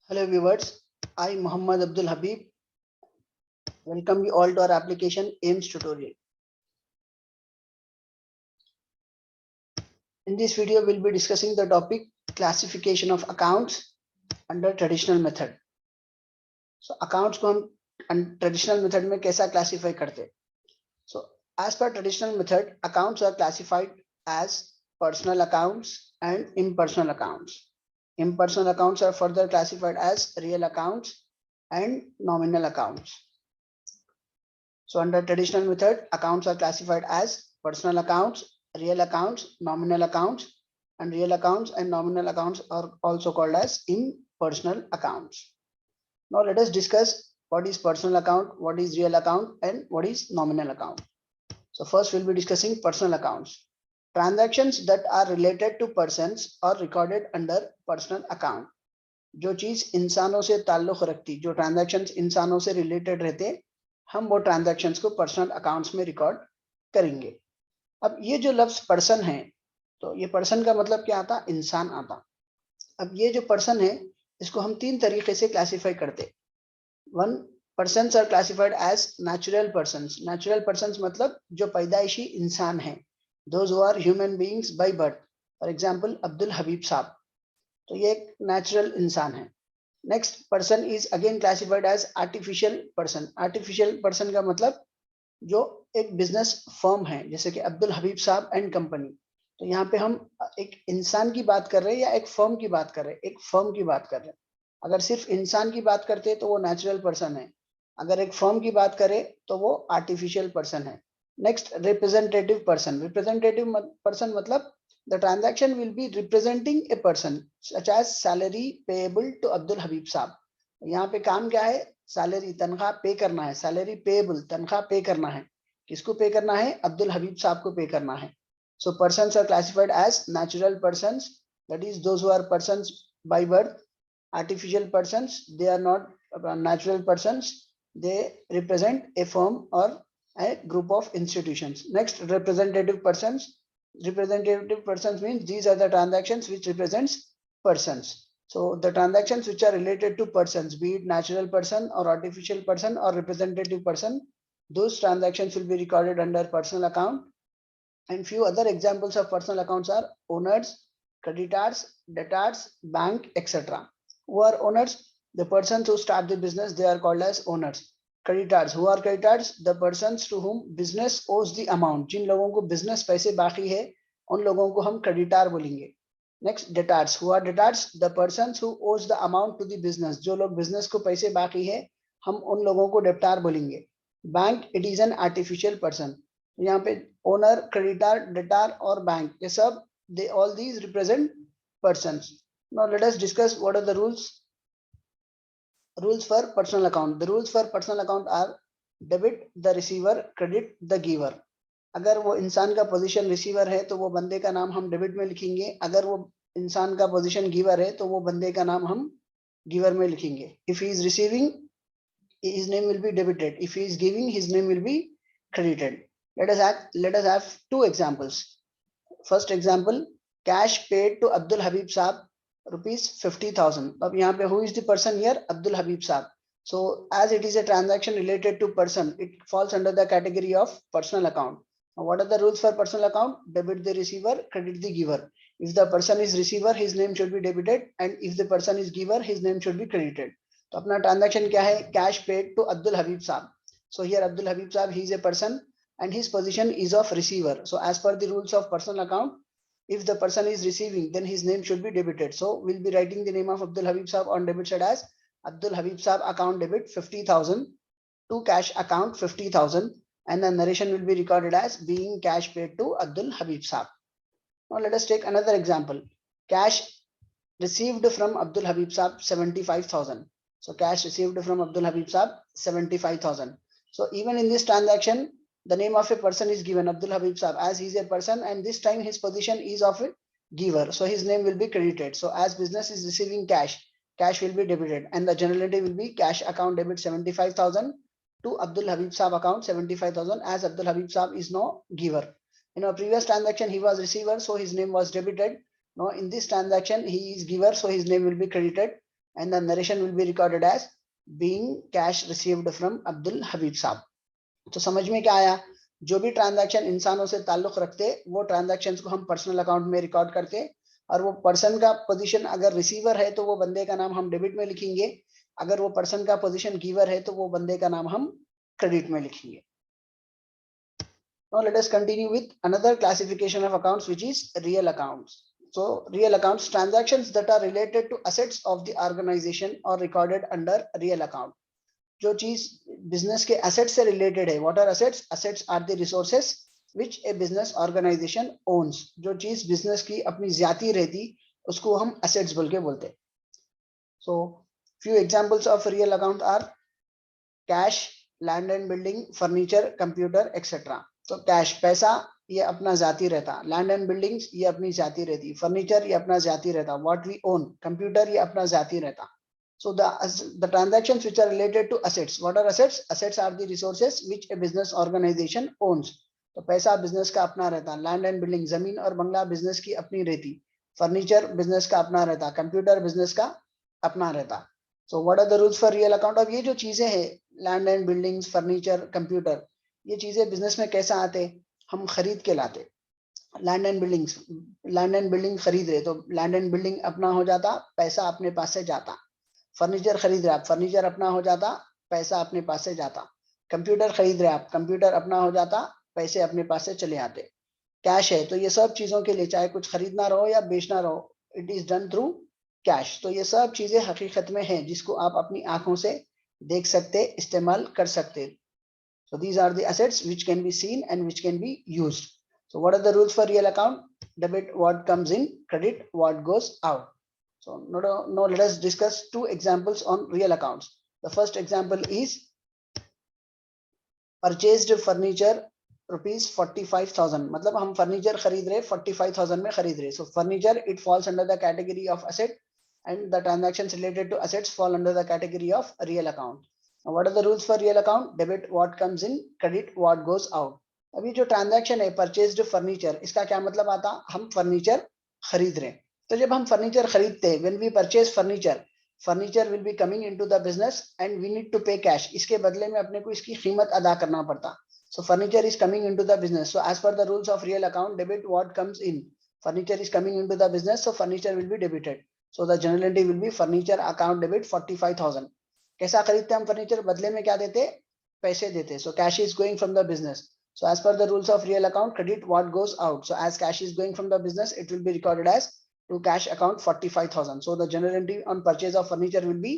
Hello viewers, I Muhammad Abdul Habib welcome you all to our application AIMS tutorial. In this video, we'll be discussing the topic classification of accounts under traditional method. So accounts को हम traditional method में कैसा classify करते हैं? So as per traditional method, accounts are classified as personal accounts and impersonal accounts. Impersonal accounts are further classified as real accounts and nominal accounts. So under traditional method, accounts are classified as personal accounts, real accounts, nominal accounts, and real accounts and nominal accounts are also called as impersonal accounts. Now let us discuss what is personal account, what is real account, and what is nominal account. So first we'll be discussing personal accounts. Transactions that are related to persons are recorded under personal account. जो चीज इंसानों से ताल्लुक रखती, जो transactions इंसानों से related रहते, हम वो ट्रांजैक्शंस को पर्सनल अकाउंट्स में रिकॉर्ड करेंगे. अब ये जो लफ्ज पर्सन है, तो ये पर्सन का मतलब क्या आता? इंसान आता. अब ये जो पर्सन है, इसको हम तीन तरीके से क्लासिफाई करते. One, persons are classified as natural persons. Natural persons मतलब जो पैदाइशी इंसान है, those who are human beings by birth. For example Abdul Habib साहब, तो ये एक नेचुरल इंसान है. Next person is again classified as artificial person. Artificial person का मतलब जो एक बिजनेस फर्म है, जैसे कि अब्दुल हबीब साहब एंड कंपनी. तो यहाँ पे हम एक इंसान की बात कर रहे हैं या एक फर्म की बात कर रहे हैं? एक फर्म की बात कर रहे हैं. अगर सिर्फ इंसान की बात करते हैं तो वो नेचुरल पर्सन है. अगर एक फर्म की बात करें तो वो आर्टिफिशियल पर्सन है. Next, representative person. Representative person मतलब the transaction will be representing a person such as salary payable to Abdul Habib साहब. यहाँ पे काम क्या है? सैलरी, तनख्वाह पे करना है. सैलरी पेएबल, तनख्वाह पे करना है. किसको पे करना है? अब्दुल हबीब साहब को पे करना है. So persons are classified as natural persons, that is those who are persons by birth. Artificial persons, they are not natural persons, they represent a firm or a group of institutions. Next, representative persons. Representative persons means these are the transactions which represents persons. So the transactions which are related to persons, be it natural person or artificial person or representative person, those transactions will be recorded under personal account. And few other examples of personal accounts are owners, creditors, debtors, bank, etc. Who are owners? The persons who start the business, they are called as owners. Creditors, who are creditors? The persons to whom business owes the amount. जिन लोगों को business पैसे बाकी है, उन लोगों को हम creditor बोलेंगे. Next, debtors. Who are debtors? The persons who owes the amount to the business. जो लोग business को पैसे बाकी है, हम उन लोगों को debtor बोलेंगे. Bank, it is an artificial person. यहाँ पे owner, creditor, debtor और bank, ये सब, they all these represent persons. Now let us discuss what are the rules. Rules for personal account. The rules for personal account are debit the receiver, credit the giver. अगर वो इंसान का position receiver है तो वो बंदे का नाम हम डेबिट में लिखेंगे. अगर वो इंसान का पोजीशन गिवर है तो वो बंदे का नाम हम गिवर में लिखेंगे. If he is receiving, his name will be debited. If he is giving, his name will be credited. Let us have two examples. First example, cash paid to Abdul Habib Saab ₹50,000. अब यहाँ पे who is the person here? Abdul Habib Saab. So as it is a transaction related to person, it falls under the category of personal account. Now, what are the rules for personal account? Debit the receiver, credit the giver. If the person is receiver, his name should be debited, and if the person is giver, his name should be credited. तो अपना transaction क्या है? Cash paid to Abdul Habib Saab. So here Abdul Habib Saab, he is a person and his position is of receiver. So as per the rules of personal account, if the person is receiving, then his name should be debited. So we'll be writing the name of Abdul Habib Saab on debit side as Abdul Habib Saab account debit 50,000 to cash account 50,000, and the narration will be recorded as being cash paid to Abdul Habib Saab. Now let us take another example. Cash received from Abdul Habib Saab 75,000. So cash received from Abdul Habib Saab 75,000. So even in this transaction, the name of a person is given, Abdul Habib Saab, as he is a person, and this time his position is of a giver. So his name will be credited. So as business is receiving cash, cash will be debited, and the generality will be cash account debit 75,000 to Abdul Habib Saab account 75,000, as Abdul Habib Saab is no giver. In a previous transaction, he was receiver, so his name was debited. Now in this transaction, he is giver, so his name will be credited. and the narration will be recorded as being cash received from Abdul Habib साहब. तो समझ में क्या आया? जो भी transaction इंसानों से ताल्लुक रखते वो ट्रांजैक्शंस को हम पर्सनल अकाउंट में रिकॉर्ड करते, और वो पर्सन का पोजीशन अगर रिसीवर है तो वो बंदे का नाम हम डेबिट में लिखेंगे, अगर वो पर्सन का पोजीशन गिवर है तो वो बंदे का नाम हम क्रेडिट में लिखेंगे. Now let us continue with another classification of accounts, which is real accounts. So real accounts, transactions that are related to assets of the organization are recorded under real account. जो चीज business के asset से related है, what are assets? Assets are the resources which a business organisation owns. जो चीज business की अपनी ज्यादा रहती उसको हम एसेट्स बोल के बोलते हैं. So few examples of real account are cash, land and building, furniture, computer etcetera. तो कैश पैसा ये अपना जाती रहता, लैंड एंड बिल्डिंग्स ये अपनी जाती रहती, फर्नीचर ये अपना जाती रहता, व्हाट वी ओन, कंप्यूटर ये अपना जाती रहता. So the transactions which are related to assets, what are assets? Assets are the resources which a business organization owns. तो पैसा बिजनेस का अपना रहता, लैंड एंड बिल्डिंग जमीन और बंगला बिजनेस की अपनी रहती, फर्नीचर बिजनेस का अपना रहता, कंप्यूटर बिजनेस का अपना रहता. So what are the rules for real account? अब ये जो चीजें हैं, land and buildings, furniture, computer, ये चीजें बिजनेस में कैसा आते? हम खरीद के लाते. लैंड एंड बिल्डिंग खरीद रहे तो लैंड एंड बिल्डिंग अपना हो जाता, पैसा अपने पास से जाता. फर्नीचर खरीद रहे आप, फर्नीचर अपना हो जाता, पैसा अपने पास से जाता. कंप्यूटर खरीद रहे आप, कंप्यूटर अपना हो जाता, पैसे अपने पास से चले आते. कैश है तो ये सब चीजों के लिए, चाहे कुछ खरीदना रहो या बेचना रहो, it is done through cash. तो ये सब चीजें हकीकत में हैं जिसको आप अपनी आंखों से देख सकते, इस्तेमाल कर सकते. So these are the assets which can be seen and which can be used. So what are the rules for real account? Debit what comes in, credit what goes out. So now let us discuss two examples on real accounts. The first example is purchased furniture rupees 45,000. मतलब हम furniture खरीद रहे 45,000 में खरीद रहे. So furniture it falls under the category of asset, and the transactions related to assets fall under the category of real account. Now, what are the rules for real account? Debit what comes in, credit what goes out. अभी जो transaction है purchased furniture, इसका क्या मतलब आता? हम furniture खरीद रहे हैं. तो जब हम फर्नीचर खरीदते हैं, when we purchase furniture, furniture will be coming into the business and we need to pay cash. इसके बदले में अपने को इसकी कीमत अदा करना पड़ता. So furniture is coming into the business. So as per the rules of real account, debit what comes in, furniture is coming into the business, so furniture will be debited. So the general entry will be furniture account debit 45,000. कैसा खरीदते हम furniture? बदले में क्या देते? पैसे देते. So cash is going from the business. So as per the rules of real account, credit what goes out. So as cash is going from the business, it will be recorded as to cash account 45,000. So the general entry on purchase of furniture will be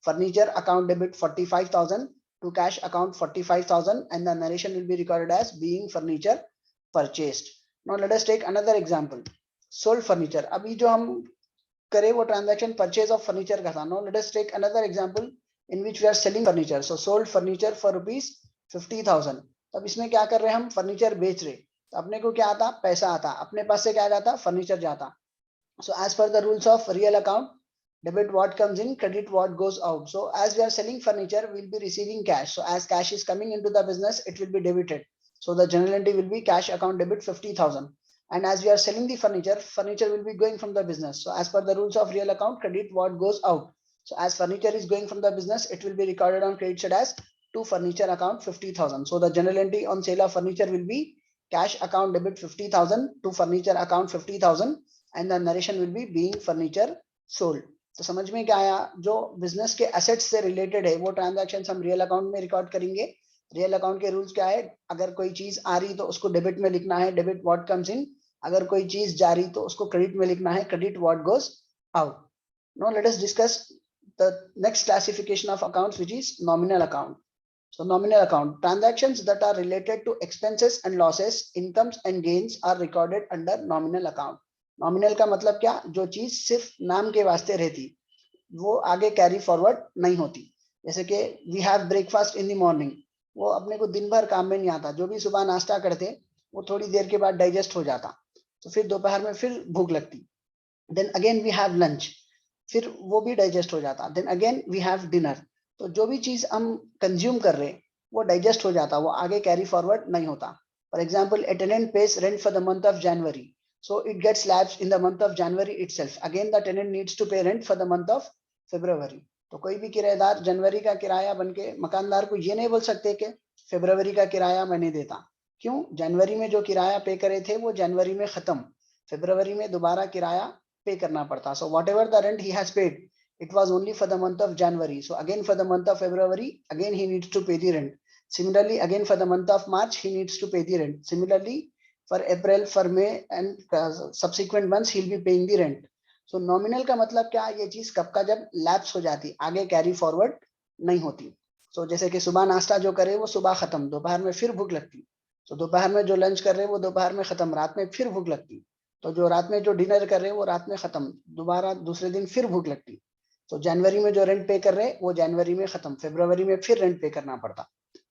furniture account debit 45,000 to cash account 45,000, and the narration will be recorded as being furniture purchased. Now let us take another example. Sold furniture. अभी जो हम करे वो transaction purchase of furniture का था. Now let us take another example in which we are selling furniture. So sold furniture for rupees 50,000. अब इसमें क्या कर रहे हैं? हम फर्नीचर बेच रहे. तो अपने को क्या आता? पैसा आता, अपने पास से क्या जाता? फर्नीचर जाता. So as per the rules of real account, debit what comes in, credit what goes out. So as we are selling furniture, we will be receiving cash. So as cash is coming into the business, it will be debited. So the general entry will be cash account debit 50,000. And as we are selling the furniture will be going from the business. So as per the rules of real account, credit what goes out. So as furniture is going from the business, it will be recorded on credit side as to furniture account 50,000. So the general entry on sale of furniture will be cash account debit 50,000 to furniture account 50,000, and the narration will be being furniture sold. तो समझ में क्या आया? जो business के assets से related है वो ट्रांजैक्शन हम रियल अकाउंट में रिकॉर्ड करेंगे. रियल अकाउंट के रूल्स क्या है? अगर कोई चीज आ रही तो उसको डेबिट में लिखना है, डेबिट व्हाट कम्स इन. अगर कोई चीज जा रही तो उसको क्रेडिट में लिखना है, credit what goes out. Now let us discuss the next classification of accounts, which is nominal account. So nominal account, transactions that are related to expenses and losses, incomes and gains are recorded under nominal account. Nominal का मतलब क्या? जो चीज सिर्फ नाम के वास्ते रहती, वो आगे कैरी फॉरवर्ड नहीं होती. जैसे कि we have breakfast in the morning, वो अपने को दिन भर काम में नहीं आता. जो भी सुबह नाश्ता करते वो थोड़ी देर के बाद डाइजेस्ट हो जाता, तो फिर दोपहर में फिर भूख लगती. Then again we have lunch, फिर वो भी डाइजेस्ट हो जाता. Then again we have dinner. तो जो भी चीज हम कंज्यूम कर रहे हैं वो डाइजेस्ट हो जाता, वो आगे कैरी फॉरवर्ड नहीं होता. For example, a tenant pays rent for the month of January, so it gets lapsed in the month of January itself. Again the tenant needs to pay rent for the month of फरवरी। तो कोई भी किराएदार जनवरी का किराया बनके मकानदार को ये नहीं बोल सकते कि फरवरी का किराया मैं नहीं देता। क्यों? जनवरी में जो किराया पे करे थे वो जनवरी में खत्म, फरवरी में दोबारा किराया पे करना पड़ता। So what ever the rent he has paid, it was only for the month of January. So again for the month of February, again he needs to pay the rent. Similarly, again for the month of March, he needs to pay the rent. Similarly, for April, for May and subsequent months, he'll be paying the rent. So nominal का मतलब क्या? ये चीज कब का जब lapse हो जाती, आगे कैरी फॉरवर्ड नहीं होती। So जैसे कि सुबह नाश्ता जो करे वो सुबह खत्म, दोपहर में फिर भूख लगती। तो दोपहर में जो लंच कर रहे वो दोपहर में खत्म, रात में फिर भूख लगती। तो जो रात में जो डिनर कर रहे वो रात में खत्म, दोबारा दूसरे दिन फिर भूख लगती। तो जनवरी में जो रेंट पे कर रहे वो जनवरी में खत्म, फरवरी में फिर रेंट पे करना पड़ता।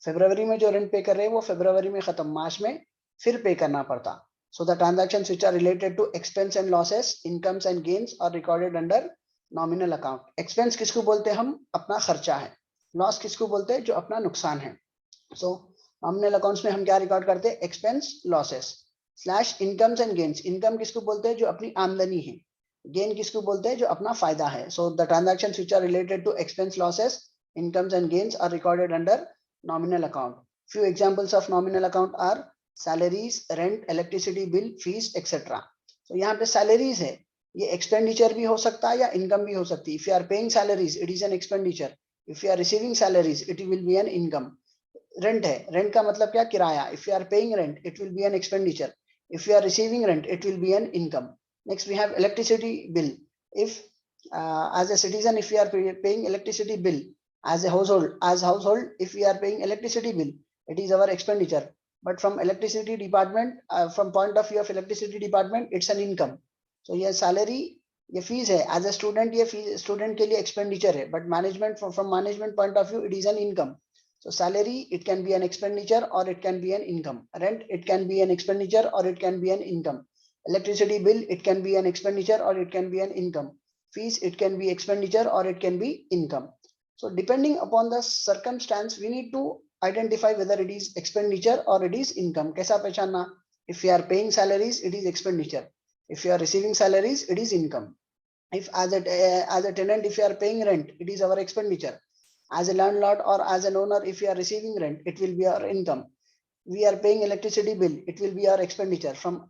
फरवरी में जो रेंट पे कर रहे वो फरवरी में खत्म, मार्च में फिर पे करना पड़ता। So the transactions which are related to expense and losses, incomes and gains are recorded under nominal account. Expense किसको बोलते हैं? हम अपना खर्चा है। लॉस किसको बोलते हैं? जो अपना नुकसान है। सो नॉमिनल अकाउंट्स में हम क्या रिकॉर्ड करते हैं? Expense, losses slash incomes and gains. Income किसको बोलते हैं? जो अपनी आमदनी है। गेन किसको बोलते हैं? जो अपना फायदा है। So the transactions which are related to expense, losses, incomes and gains are recorded under nominal account. Few examples of nominal account are salaries, rent, electricity bill, fees etcetera. तो यहाँ पे सैलरीज है, ये एक्सपेंडिचर भी हो सकता है या इनकम भी हो सकती है। If you are paying salaries, it is an expenditure. If you are receiving salaries, it will be an income. Rent है, रेंट का मतलब क्या? किराया। If you are paying rent, it will be an expenditure. If you are receiving rent, it will be an income. Next, we have electricity bill. If as a citizen, if we are paying electricity bill, as a household, if we are paying electricity bill, it is our expenditure. But from electricity department, from point of view of electricity department, it's an income. So ये salary, ये fees है. As a student, ये fees student के लिए expenditure है. But management, from management point of view, it is an income. So salary, it can be an expenditure or it can be an income. Rent, it can be an expenditure or it can be an income. Electricity bill, it can be an expenditure or it can be an income. Fees, it can be expenditure or it can be income. So depending upon the circumstance, we need to identify whether it is expenditure or it is income. कैसा पहचानना? If you are paying salaries, it is expenditure. If you are receiving salaries, it is income. If as a tenant, if you are paying rent, it is our expenditure. As a landlord or as an owner, if you are receiving rent, it will be our income. We are paying electricity bill, it will be our expenditure. From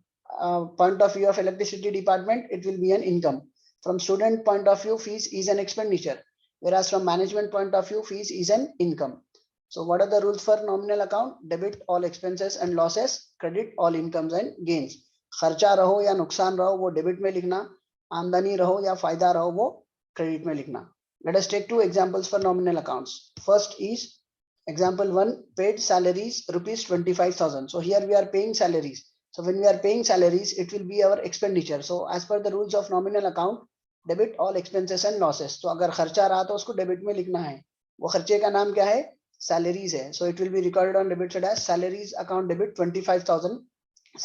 point of view of electricity department, it will be an income. From student point of view, fees is an expenditure, whereas from management point of view, fees is an income. So what are the rules for nominal account? Debit all expenses and losses, credit all incomes and gains. खर्चा रहो या नुकसान रहो वो debit में लिखना, आमदनी रहो या फायदा रहो वो क्रेडिट में लिखना। Let us take two examples for nominal accounts. First is example 1, paid salaries rupees 25,000. So here we are paying salaries. So when we are paying salaries, it will be our expenditure. So as per the rules of nominal account, debit all expenses and losses. तो अगर खर्चा रहा तो उसको debit में लिखना है। वो खर्चे का नाम क्या है? सैलरीज है। So it will be recorded on debit side as salaries account debit 25,000.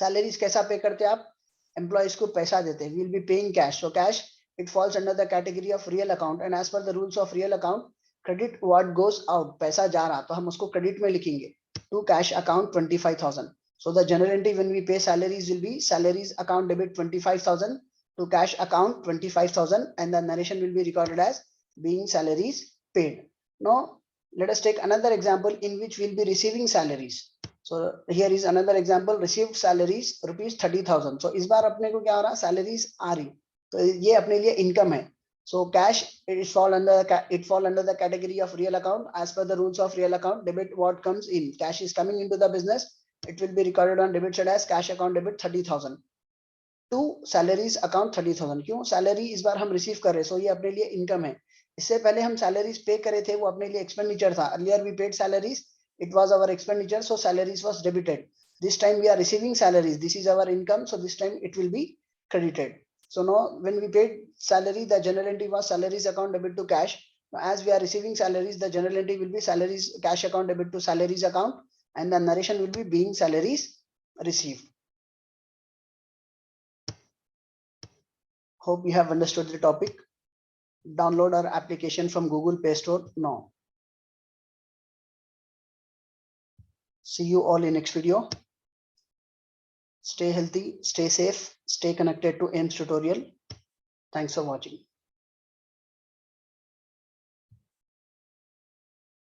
Salaries कैसा पे करते हैं आप? Employees को पैसा देते हैं. We will be paying cash. So cash, it falls under the category of real account. And as per the rules of real account, credit what goes out. पैसा जा रहा तो हम उसको क्रेडिट में लिखेंगे. To cash account 25,000. So the general entry when we pay salaries will be salaries account debit 25,000 to cash account 25,000, and the narration will be recorded as being salaries paid. Now let us take another example in which we'll be receiving salaries. So here is another example, received salaries rupees 30,000. So इस बार अपने को क्या हो रहा? Salaries आ रही, तो ये अपने लिए income है. So cash, it fall under the category of real account. As per the rules of real account, debit what comes in. Cash is coming into the business. It will be recorded on debit side as cash account debit 30,000 to salaries account 30,000. क्यों? Salary इस बार हम receive कर रहे, सो ये अपने लिए income है. इससे पहले हम सैलरीज पे करे थे, वो अपने लिए एक्सपेंडिचर था. Earlier we paid salaries, it was our expenditure, so salaries was debited. This time we are receiving salaries, this is our income, so this time it will be credited. So now when we paid salary, the general entry was salaries account debit to cash. Now as we are receiving salaries, the general entry will be salaries cash account debit to salaries account, and the narration will be being salaries received. Hope you have understood the topic. Download our application from Google Play Store now. See you all in next video. Stay healthy, stay safe, stay connected to AIMS tutorial. Thanks for watching.